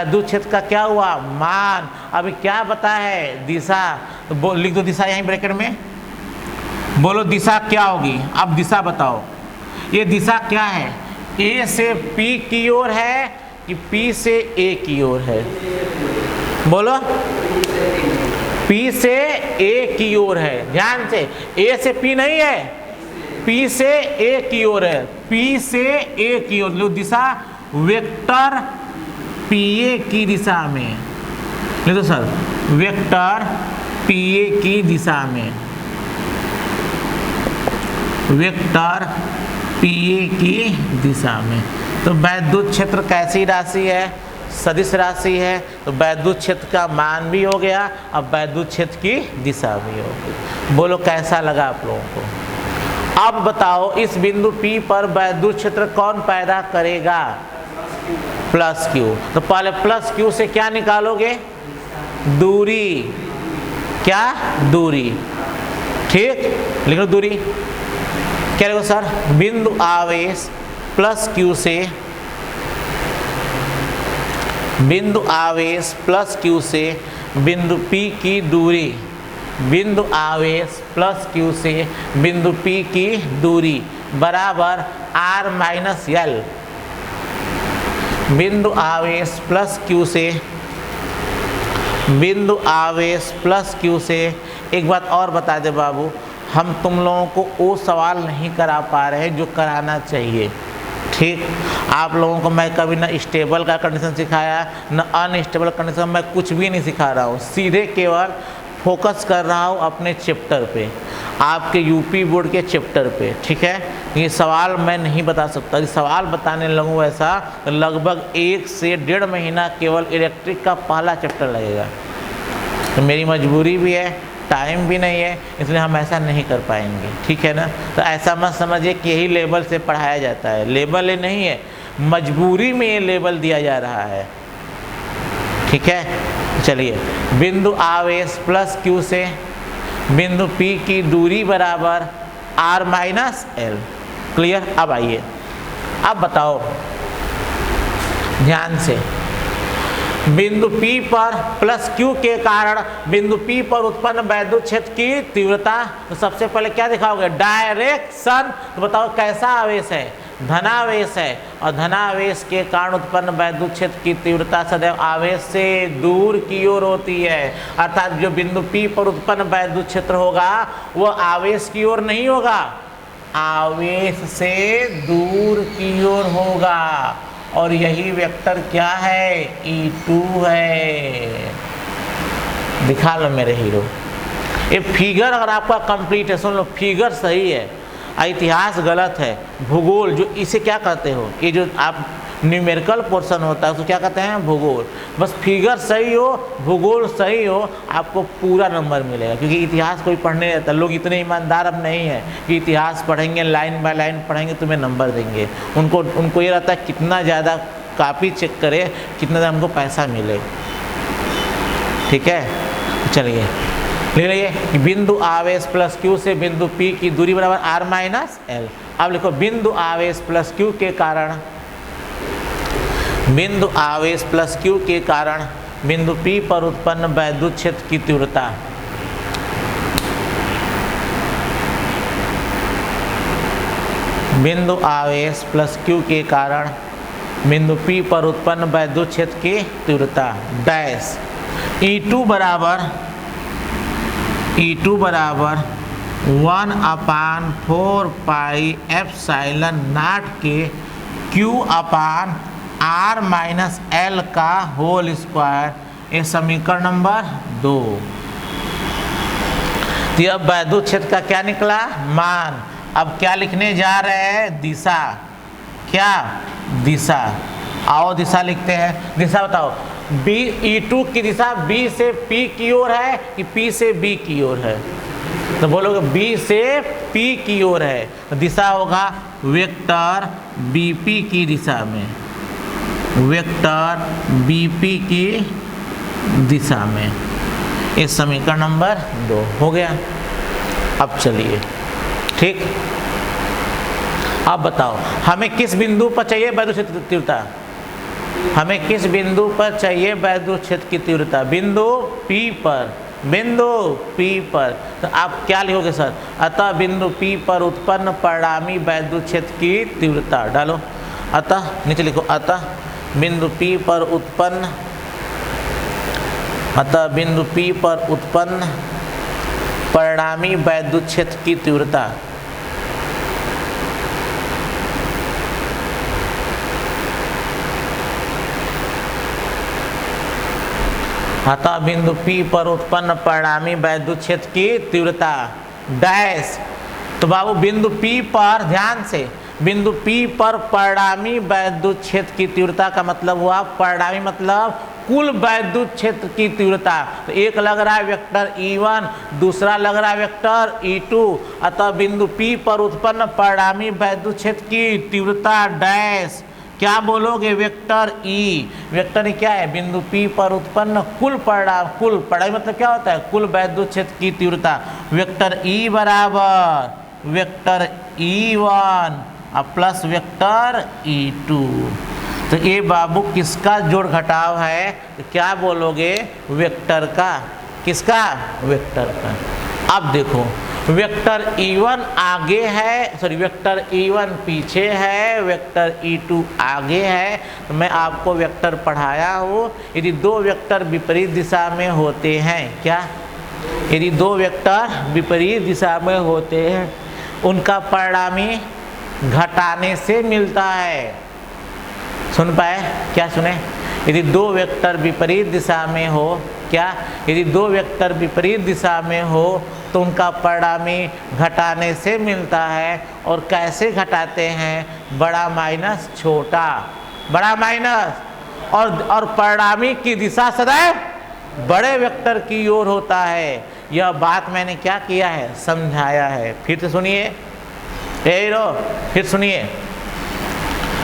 वैद्युत क्षेत्र का क्या हुआ, मान। अभी क्या पता है, दिशा, तो लिख दो दिशा यहीं ब्रैकेट में। बोलो दिशा क्या होगी, अब दिशा बताओ। ये दिशा क्या है, ए से पी की ओर है कि पी से ए की ओर है? बोलो, पी से ए की ओर है। ध्यान से, ए से पी नहीं है, पी से ए की ओर है, पी से ए की ओर। लो दिशा वेक्टर पीए की दिशा में, ले दो सर, वेक्टर पीए की दिशा में, वेक्टर पीए की दिशा में। तो वैद्युत क्षेत्र कैसी राशि है, सदिश राशि है। तो वैद्युत क्षेत्र का मान भी हो गया, अब वैद्युत क्षेत्र की दिशा भी हो गई। बोलो कैसा लगा आप लोगों को। अब बताओ इस बिंदु P पर वैद्युत क्षेत्र कौन पैदा करेगा, प्लस क्यू। तो पहले प्लस क्यू से क्या निकालोगे, दूरी, क्या दूरी, ठीक, लिखो दूरी। क्या लिखो सर, बिंदु आवेश प्लस क्यू से, बिंदु आवेश प्लस क्यू से बिंदु P की दूरी, बिंदु आवेश प्लस क्यू से बिंदु P की दूरी बराबर r माइनस l। बिंदु आवेश प्लस क्यू से, बिंदु आवेश प्लस क्यू से। एक बात और बता दे बाबू, हम तुम लोगों को वो सवाल नहीं करा पा रहे हैं जो कराना चाहिए, ठीक। आप लोगों को मैं कभी ना स्टेबल का कंडीशन सिखाया, न अनस्टेबल कंडीशन, मैं कुछ भी नहीं सिखा रहा हूँ। सीधे केवल फोकस कर रहा हूँ अपने चैप्टर पे, आपके यूपी बोर्ड के चैप्टर पे, ठीक है। ये सवाल मैं नहीं बता सकता, ये सवाल बताने लगूँ ऐसा तो लगभग 1 से 1.5 महीना केवल इलेक्ट्रिक का पहला चैप्टर लगेगा। तो मेरी मजबूरी भी है, टाइम भी नहीं है, इसलिए हम ऐसा नहीं कर पाएंगे, ठीक है ना। तो ऐसा मत समझिए कि यही लेवल से पढ़ाया जाता है, लेवल ये नहीं है, मजबूरी में ये लेवल दिया जा रहा है, ठीक है। चलिए, बिंदु आवेश प्लस क्यू से बिंदु P की दूरी बराबर r माइनस l, क्लियर। अब आइए, अब बताओ ध्यान से, बिंदु P पर प्लस Q के कारण बिंदु P पर उत्पन्न वैद्युत क्षेत्र की तीव्रता। तो सबसे पहले क्या दिखाओगे, डायरेक्शन। तो बताओ कैसा आवेश है, धनावेश है, और धनावेश के कारण उत्पन्न वैद्युत क्षेत्र की तीव्रता सदैव आवेश से दूर की ओर होती है। अर्थात जो बिंदु P पर उत्पन्न वैद्युत क्षेत्र होगा वह आवेश की ओर नहीं होगा, आवेश से दूर की ओर होगा। और यही वेक्टर क्या है, E2 है। दिखा लो मेरे हीरो, ये फिगर अगर आपका कंप्लीट है, सुन लो, फिगर सही है, इतिहास गलत है, भूगोल जो इसे क्या कहते हो, ये जो आप न्यूमेरिकल पोर्शन होता है उसको क्या कहते हैं, भूगोल। बस फिगर सही हो, भूगोल सही हो, आपको पूरा नंबर मिलेगा। क्योंकि इतिहास कोई पढ़ने रहता, लोग इतने ईमानदार अब नहीं है कि इतिहास पढ़ेंगे, लाइन बाय लाइन पढ़ेंगे, तुम्हें नंबर देंगे। उनको ये रहता है कितना ज़्यादा कापी चेक करे, कितना ज़्यादा हमको पैसा मिले, ठीक है। चलिए ले लीजिए, बिंदु आवेश प्लस क्यू से बिंदु P की दूरी बराबर r माइनस l। अब लिखो, बिंदु आवेश प्लस क्यू के कारण, बिंदु आवेश प्लस क्यू के कारण बिंदु P पर उत्पन्न वैद्युत क्षेत्र की तीव्रता, बिंदु आवेश प्लस क्यू के कारण बिंदु P पर उत्पन्न वैद्युत क्षेत्र की तीव्रता डैश E2 बराबर 1/4 पाई एप्सिलॉन नॉट के Q अपान r माइनस l का होल स्क्वायर। ये समीकरण नंबर 2। तो अब वैद्युत क्षेत्र का क्या निकला, मान। अब क्या लिखने जा रहे हैं, दिशा। क्या, दिशा। आओ दिशा लिखते हैं। दिशा बताओ, E2 की दिशा B से P की ओर है कि P से B की ओर है? तो बोलोगे B से P की ओर है, तो दिशा होगा वेक्टर BP की दिशा में, वेक्टर BP की दिशा में। ये समीकरण नंबर 2 हो गया। अब चलिए, ठीक। अब बताओ हमें किस बिंदु पर चाहिए वैद्युत क्षेत्र तीव्रता, हमें किस बिंदु पर चाहिए वैद्युत क्षेत्र की तीव्रता? बिंदु P पर, बिंदु P पर। तो आप क्या लिखोगे सर? अतः बिंदु P पर उत्पन्न परिणामी वैद्युत क्षेत्र की तीव्रता डालो। अतः नीचे लिखो, अतः बिंदु P पर उत्पन्न, अतः बिंदु P पर उत्पन्न परिणामी वैद्युत क्षेत्र की तीव्रता। अतः बिंदु P पर उत्पन्न परिणामी वैद्युत क्षेत्र की तीव्रता डैश। तो बाबू बिंदु P पर, ध्यान से, बिंदु P पर परिणामी वैद्युत क्षेत्र की तीव्रता का मतलब हुआ, परिणामी मतलब कुल वैद्युत क्षेत्र की तीव्रता। तो एक लग रहा है वेक्टर E1, दूसरा लग रहा है वेक्टर E2। अतः बिंदु P पर उत्पन्न परिणामी वैद्युत क्षेत्र की तीव्रता डैश, क्या बोलोगे? Vector E। वेक्टर E क्या है? बिंदु P पर उत्पन्न कुल परिणाम, कुल परिणामी मतलब क्या होता है? कुल वैद्युत क्षेत्र की तीव्रता। वेक्टर E बराबर vector E1 plus vector E2। तो ये बाबू किसका जोड़ घटाव है? तो क्या बोलोगे? वेक्टर का। किसका? वेक्टर का। अब देखो वेक्टर E1 आगे है, सॉरी वेक्टर E1 पीछे है, वेक्टर E2 आगे है। तो मैं आपको वेक्टर पढ़ाया हूँ, यदि दो वेक्टर विपरीत दिशा में होते हैं, क्या? यदि दो वेक्टर विपरीत दिशा में होते हैं, उनका परिणामी घटाने से मिलता है। सुन पाए? क्या सुने? यदि दो वेक्टर विपरीत दिशा में हो, क्या? यदि दो वेक्टर विपरीत दिशा में हो तो उनका परिणामी घटाने से मिलता है। और कैसे घटाते हैं? बड़ा माइनस छोटा, बड़ा माइनस, और परिणामी की दिशा सदैव बड़े वेक्टर की ओर होता है। यह बात मैंने क्या किया है? समझाया है। फिर से सुनिए, फिर सुनिए।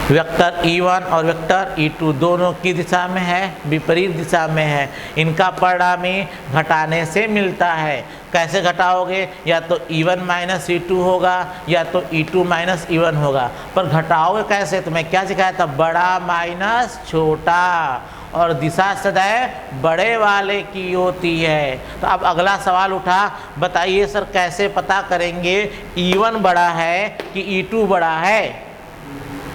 वेक्टर E1 और वेक्टर E2 दोनों की दिशा में है, विपरीत दिशा में है। इनका परिणामी घटाने से मिलता है। कैसे घटाओगे? या तो E1 माइनस E2 होगा, या तो E2 माइनस E1 होगा। पर घटाओगे कैसे? तो मैं क्या सिखाया था? बड़ा माइनस छोटा, और दिशा सदैव बड़े वाले की होती है। तो अब अगला सवाल उठा, बताइए सर कैसे पता करेंगे E1 बड़ा है कि E2 बड़ा है?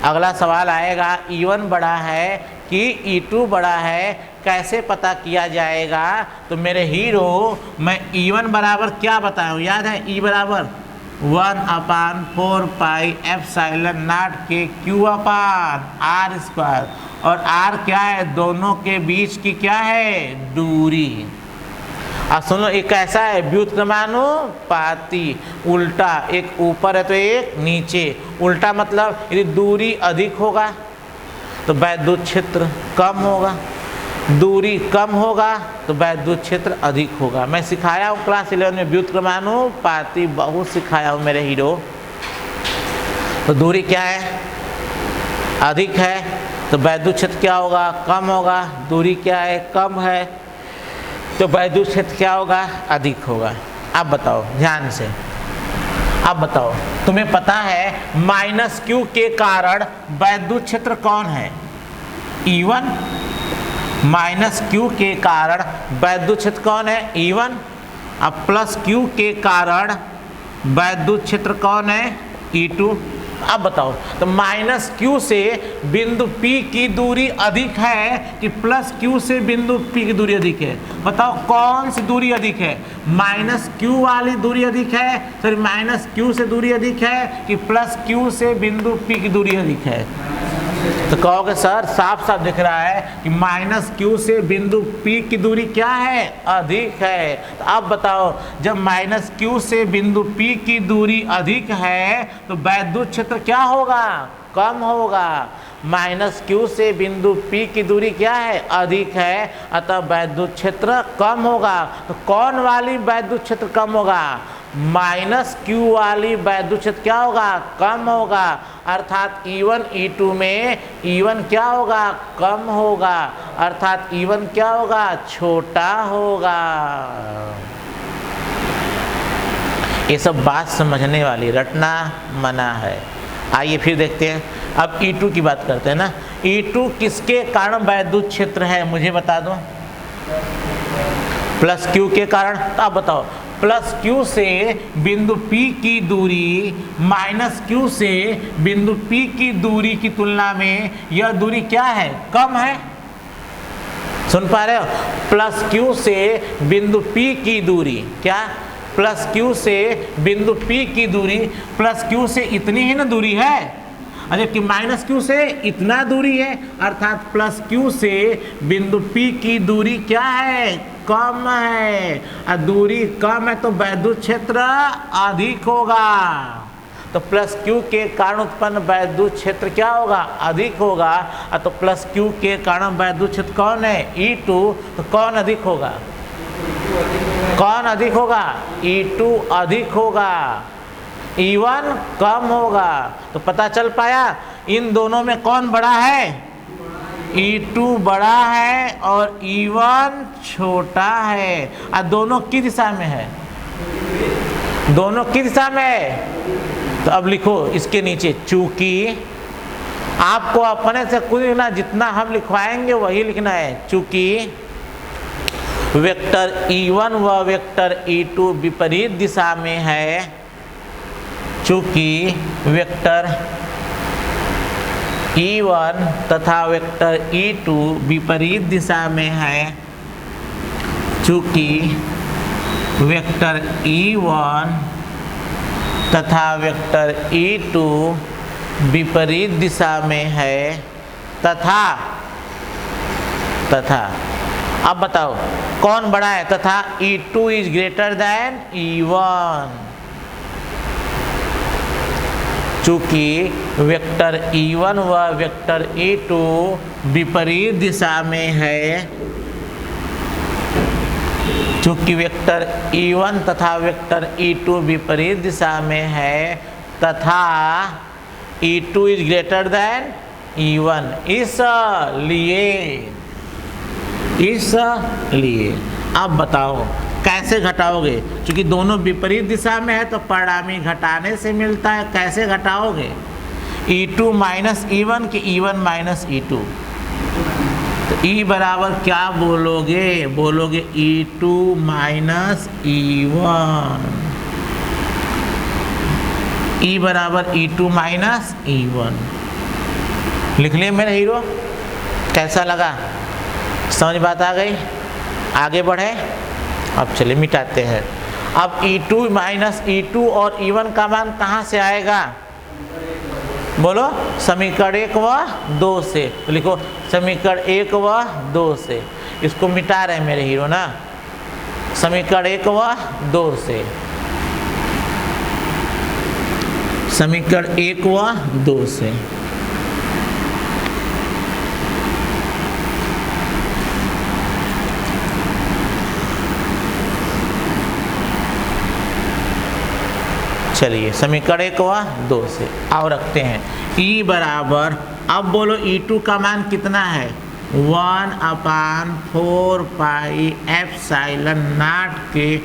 अगला सवाल आएगा, E1 बड़ा है कि E2 बड़ा है, कैसे पता किया जाएगा? तो मेरे हीरो, मैं E1 बराबर क्या बताया हूँ? याद है? E बराबर 1/4 पाई एप्सिलॉन नॉट के Q अपान R स्क्वायर। और R क्या है? दोनों के बीच की क्या है? दूरी। अब सुनो, एक ऐसा है व्युत्क्रमानुपाती, उल्टा, एक ऊपर है तो एक नीचे। उल्टा मतलब यदि दूरी अधिक होगा तो वैद्युत क्षेत्र कम होगा, दूरी कम होगा तो वैद्युत क्षेत्र अधिक होगा। मैं सिखाया हूँ क्लास 11 में व्युत्क्रमानुपाती, बहुत सिखाया हूँ मेरे हीरो। तो दूरी क्या है? अधिक है तो वैद्युत क्षेत्र क्या होगा? कम होगा। दूरी क्या है? कम है तो वैद्युत क्षेत्र क्या होगा? अधिक होगा। अब बताओ ध्यान से, अब बताओ, तुम्हें पता है माइनस Q के कारण वैद्युत क्षेत्र कौन है? E1। माइनस Q के कारण वैद्युत क्षेत्र कौन है? E1। अब प्लस Q के कारण वैद्युत क्षेत्र कौन है? E2। अब बताओ, तो माइनस Q से बिंदु P की दूरी अधिक है कि प्लस Q से बिंदु P की दूरी अधिक है? बताओ कौन सी दूरी अधिक है? माइनस Q वाली दूरी अधिक है, सॉरी माइनस Q से दूरी अधिक है कि प्लस Q से बिंदु P की दूरी अधिक है? तो कहोगे सर साफ साफ दिख रहा है कि माइनस Q से बिंदु P की दूरी क्या है? अधिक है। तो अब बताओ, जब माइनस Q से बिंदु P की दूरी अधिक है तो वैद्युत क्षेत्र क्या होगा? कम होगा। माइनस Q से बिंदु P की दूरी क्या है? अधिक है, अतः वैद्युत क्षेत्र कम होगा। तो कौन वाली वैद्युत क्षेत्र कम होगा? माइनस Q वाली वैद्युत क्षेत्र क्या होगा? कम होगा। अर्थात E1 E2 में E1 क्या होगा? कम होगा, अर्थात E1 क्या होगा? छोटा होगा। ये सब बात समझने वाली, रटना मना है। आइए फिर देखते हैं, अब E2 की बात करते हैं ना। E2 किसके कारण वैद्युत क्षेत्र है मुझे बता दो। प्लस Q के कारण। तो आप बताओ, प्लस Q से बिंदु P की दूरी माइनस Q से बिंदु P की दूरी की तुलना में यह दूरी क्या है, कम है। सुन पा रहे हो, प्लस Q से बिंदु P की दूरी क्या, प्लस Q से बिंदु P की दूरी, प्लस Q से इतनी ही ना दूरी है, जबकि माइनस Q से इतना दूरी है, अर्थात प्लस Q से बिंदु P की दूरी क्या है, कम है। और दूरी कम है तो वैद्युत क्षेत्र अधिक होगा। तो प्लस Q के कारण उत्पन्न वैद्युत क्षेत्र क्या होगा, अधिक होगा। तो प्लस Q के कारण वैद्युत क्षेत्र कौन है, E2। तो कौन अधिक होगा, कौन अधिक होगा, E2 अधिक होगा, E1 कम होगा। तो पता चल पाया इन दोनों में कौन बड़ा है, E2 बड़ा है और E1 छोटा है। और दोनों किस दिशा में है, दोनों किस दिशा में है। तो अब लिखो इसके नीचे, चूंकि आपको अपने से कुछ लिखना, जितना हम लिखवाएंगे वही लिखना है। चूंकि वेक्टर E1 व वेक्टर E2 विपरीत दिशा में है, चूंकि वेक्टर E1 तथा वेक्टर E2 विपरीत दिशा में है, चूंकि वेक्टर E1 तथा वेक्टर E2 विपरीत दिशा में है, तथा अब बताओ कौन बड़ा है, तथा E2 is greater than E1। चूंकि वेक्टर E1 व वेक्टर E2 विपरीत दिशा में है, चूंकि वेक्टर E1 तथा वेक्टर E2 विपरीत दिशा में है, तथा E2 is greater than E1। इसलिए अब बताओ कैसे घटाओगे, क्योंकि दोनों विपरीत दिशा में है तो परिणामी घटाने से मिलता है। कैसे घटाओगे, E2 माइनस E1 की E1 माइनस E2। तो E बराबर क्या बोलोगे, बोलोगे E2 माइनस E1। E बराबर E2 माइनस E1 लिख लिए मेरे हीरो। कैसा लगा, समझ बात आ गई, आगे बढ़े। अब चलिए मिटाते हैं। अब E2 माइनस E2 और E1 का मान कहाँ से आएगा, बोलो समीकरण 1 व 2 से। तो लिखो समीकरण 1 व 2 से। इसको मिटा रहे हैं मेरे हीरो ना, समीकरण 1 व 2 से, समीकरण 1 व 2 से। चलिए समीकरण 1 व 2 से आओ रखते हैं। E बराबर, अब बोलो E2 का मान कितना है, 1/4 पाई एप्सिलॉन नॉट के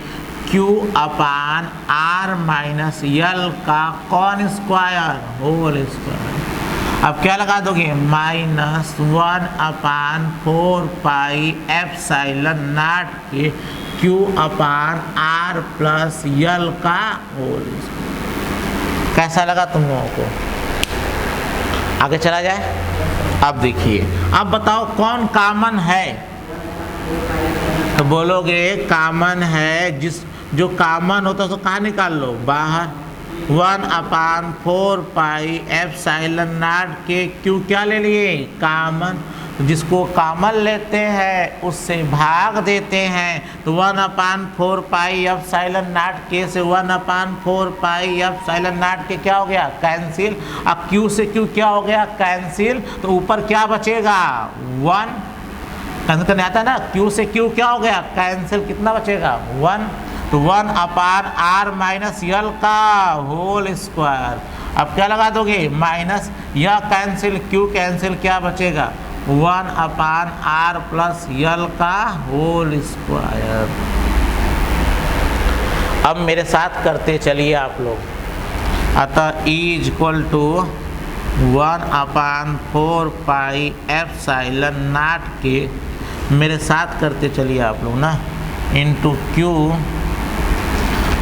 Q/R माइनस L का कौन स्क्वायर होल स्क्वायर। अब क्या लगा दोगे, माइनस 1/4 पाई एप्सिलॉन नॉट के Q/R प्लस L का होल स्क्वायर। कैसा लगा तुम लोगों को, आगे चला जाए। अब देखिए, अब बताओ कौन कॉमन है। तो बोलोगे कॉमन है, जो कॉमन होता है तो कहाँ निकाल लो, बाहर। 1/4 पाई एप्सिलॉन नॉट के Q क्या ले लिए, कॉमन। जिसको कॉमन लेते हैं उससे भाग देते हैं। तो 1/4 पाई एप्सिलॉन नॉट के से 1/4 पाई एप्सिलॉन नॉट के क्या हो गया, कैंसिल। अब Q से Q क्या हो गया, कैंसिल। तो ऊपर क्या बचेगा, 1। कैंसिल करने आता है ना, Q से Q क्या हो गया, कैंसिल। कितना बचेगा, 1। तो 1/R माइनस L का होल स्क्वायर। अब क्या लगा दोगे, माइनस, यह कैंसिल, Q कैंसिल, क्या बचेगा, 1/R प्लस L का होल स्क्वायर। अब मेरे साथ करते चलिए आप लोग। अतः E इज इक्वल टू 1/4πε0 के, मेरे साथ करते चलिए आप लोग ना, इंटू क्यू।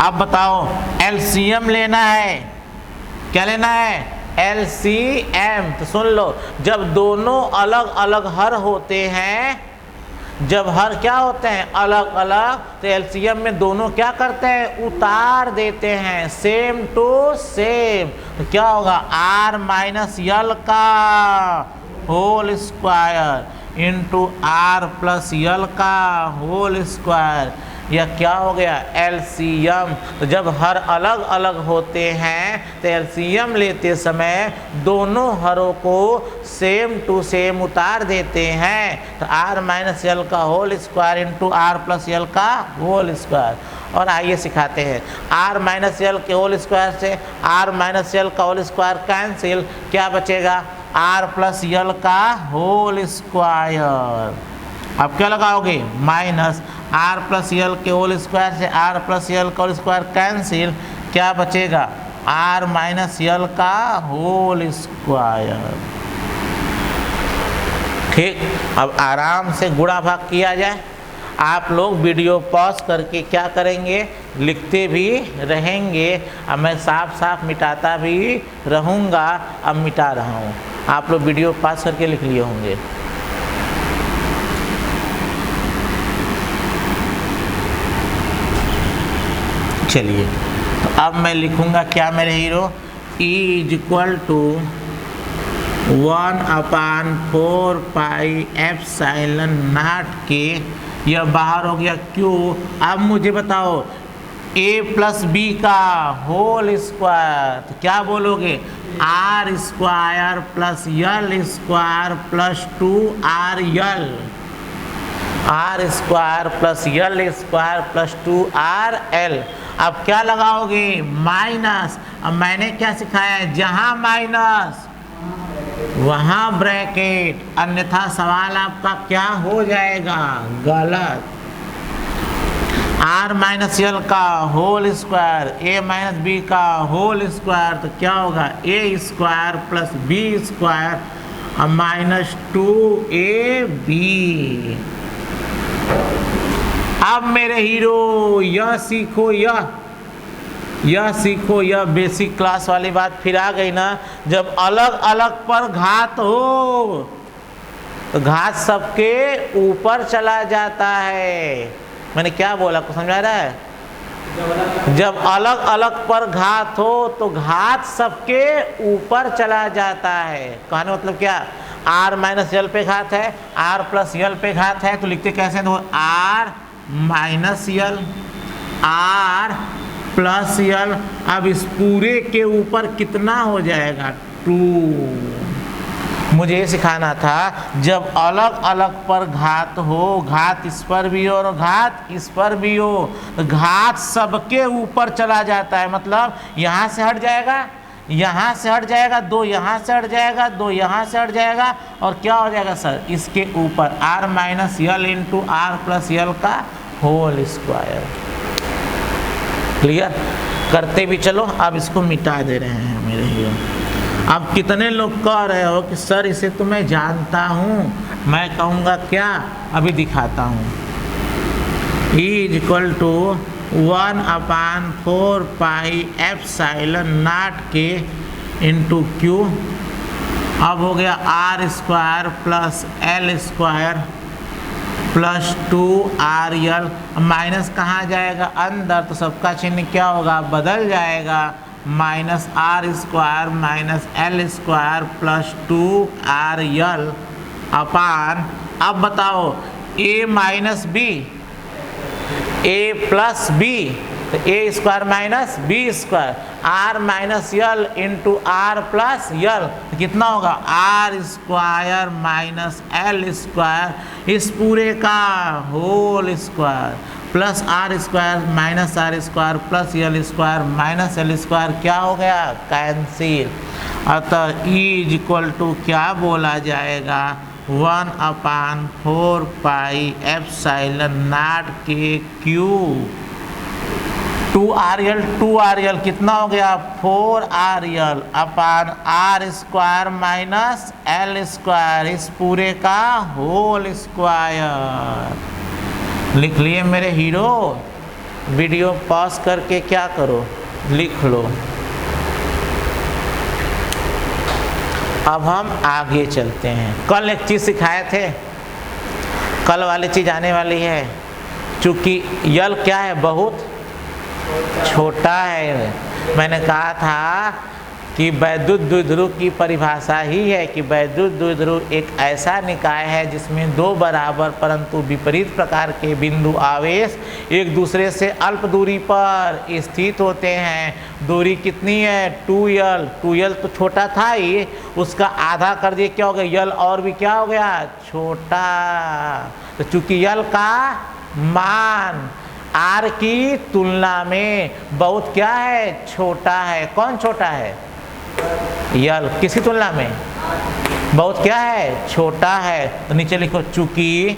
अब बताओ एलसीएम लेना है, क्या लेना है? एलसीएम। तो सुन लो, जब दोनों अलग अलग हर होते हैं, जब हर क्या होते हैं? अलग अलग, तो एलसीएम में दोनों क्या करते हैं? उतार देते हैं, सेम टू सेम। तो क्या होगा? आर माइनस यल का whole square into R plus L का होल स्क्वायर। यह क्या हो गया? एलसीएम। तो जब हर अलग अलग होते हैं तो एलसीएम लेते समय दोनों हरों को सेम टू सेम उतार देते हैं। तो आर माइनस यल का whole square into R plus L का होल स्क्वायर। और आइए सिखाते हैं, आर माइनस यल के होल स्क्वायर से आर माइनस यल का होल स्क्वायर कैंसिल, क्या बचेगा? आर प्लस यल का होल स्क्वायर। अब क्या लगाओगे? माइनस आर प्लस यल के होल स्क्वायर से आर प्लस यल का होल स्क्वायर कैंसिल, क्या बचेगा? आर माइनस यल का होल स्क्वायर। ठीक, अब आराम से गुणा भाग किया जाए। आप लोग वीडियो पॉज करके क्या करेंगे? लिखते भी रहेंगे। अब मैं साफ साफ मिटाता भी रहूँगा। अब मिटा रहा हूँ, आप लोग वीडियो पॉज करके लिख लिए होंगे। चलिए, तो अब मैं लिखूंगा क्या मेरे hero? E is equal to 1/4πε0 के, यह बाहर हो गया Q। अब मुझे बताओ A प्लस बी का होल स्क्वायर, तो क्या बोलोगे? R square plus L square plus 2RL, R square plus L square plus 2RL। अब क्या लगाओगे? माइनस। अब मैंने क्या सिखाया है? जहां माइनस वहां ब्रैकेट, अन्यथा सवाल आपका क्या हो जाएगा? गलत। आर माइनस यल का whole square, A minus B का होल स्क्वायर, तो क्या होगा? A square plus B square minus 2AB। अब मेरे हीरो यह सीखो, यह सीखो, यह बेसिक क्लास वाली बात फिर आ गई ना। जब अलग अलग पर घात हो तो घात सबके ऊपर चला जाता है। मैंने क्या बोला, को समझा रहा है? जब अलग अलग पर घात हो तो घात सबके ऊपर चला जाता है। कहने मतलब क्या? आर माइनस यल पे घात है, आर प्लस यल पे घात है, तो लिखते कैसे? तो R minus L, R plus L. अब इस पूरे के ऊपर कितना हो जाएगा? 2। मुझे ये सिखाना था, जब अलग अलग पर घात हो, घात इस पर भी हो और घात इस पर भी हो, घात सबके ऊपर चला जाता है। मतलब यहाँ से हट जाएगा, यहाँ से हट जाएगा, 2 यहाँ से हट जाएगा, 2 यहाँ से हट जाएगा, और क्या हो जाएगा सर? इसके ऊपर R minus L into R plus L का होल स्क्वायर। क्लियर? करते भी चलो। अब इसको मिटा दे रहे हैं मेरे हीरो। अब कितने लोग कह रहे हो कि सर इसे तो मैं जानता हूँ। मैं कहूँगा क्या? अभी दिखाता हूँ। E इज इक्वल टू 1/4πε0 के इंटू Q। अब हो गया R square plus L square plus 2RL। Minus कहाँ जाएगा? अंदर, तो सबका चिन्ह क्या होगा? बदल जाएगा। Minus R square minus L square plus 2RL अपान, अब बताओ A minus B, A plus B, तो A square minus B square, R minus L into R plus L, तो कितना होगा? R square minus L square, इस पूरे का whole square, plus R square minus R square plus L square minus L square, क्या हो गया? Cancel. अतः E इज इक्वल टू क्या बोला जाएगा? 1/4πε0 के क्यूब। 2RL कितना हो गया 4RL अपान R square minus L square, इस पूरे का होल स्क्वायर। लिख लिए मेरे हीरो। वीडियो पॉज करके क्या करो, लिख लो। अब हम आगे चलते हैं। कल एक चीज़ सिखाए थे, कल वाली चीज़ आने वाली है। चूँकि यल क्या है, बहुत छोटा है। मैंने कहा था कि वैद्युत द्विध्रुव की परिभाषा ही है कि वैद्युत द्विध्रुव एक ऐसा निकाय है जिसमें दो बराबर परंतु विपरीत प्रकार के बिंदु आवेश एक दूसरे से अल्प दूरी पर स्थित होते हैं। दूरी कितनी है 2L। 2L तो छोटा था ही, उसका आधा कर दिए क्या हो गया L, और भी क्या हो गया छोटा। तो चूंकि L का मान R की तुलना में बहुत क्या है छोटा है। कौन छोटा है L, किसकी तुलना में बहुत क्या है छोटा है। तो नीचे लिखो चूंकि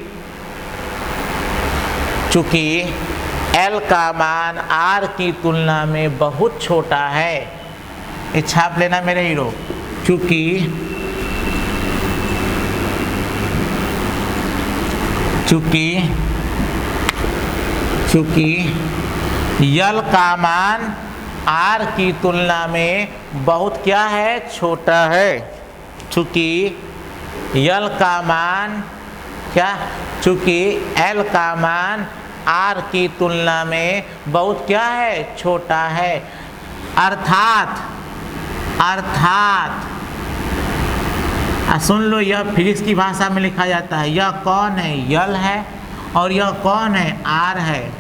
L का मान R की तुलना में बहुत छोटा है। ये छाप लेना मेरे हीरो। चूंकि L का मान R की तुलना में बहुत क्या है छोटा है। चूंकि L का मान क्या, चूंकि L का मान R की तुलना में बहुत क्या है छोटा है। अर्थात सुन लो, यह फिजिक्स की भाषा में लिखा जाता है। यह कौन है L है और यह कौन है R है।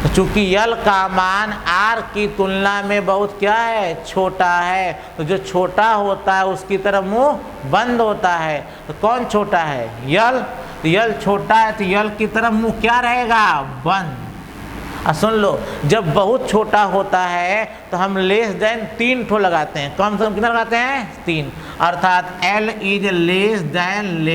चूंकि L का मान R की तुलना में बहुत क्या है छोटा है, तो जो छोटा होता है उसकी तरफ मुंह बंद होता है। तो कौन छोटा है L, तो L छोटा है तो L की तरफ मुंह क्या रहेगा बंद। सुन लो, जब बहुत छोटा होता है तो हम लेस देन 3 ठो लगाते हैं। कम से कम कितना लगाते हैं 3। अर्थात L is less than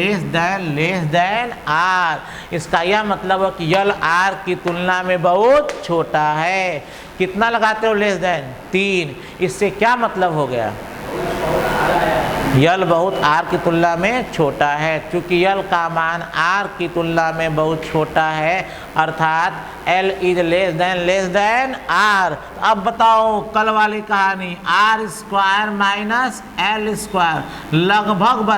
R। इसका यह मतलब है कि L R की तुलना में बहुत छोटा है। कितना लगाते हो लेस देन 3। इससे क्या मतलब हो गया L बहुत R की तुलना में छोटा है। क्योंकि L का मान R की तुलना में बहुत छोटा है, अर्थात L is less than R। अब बताओ कल वाली कहानी R square minus L square लगभग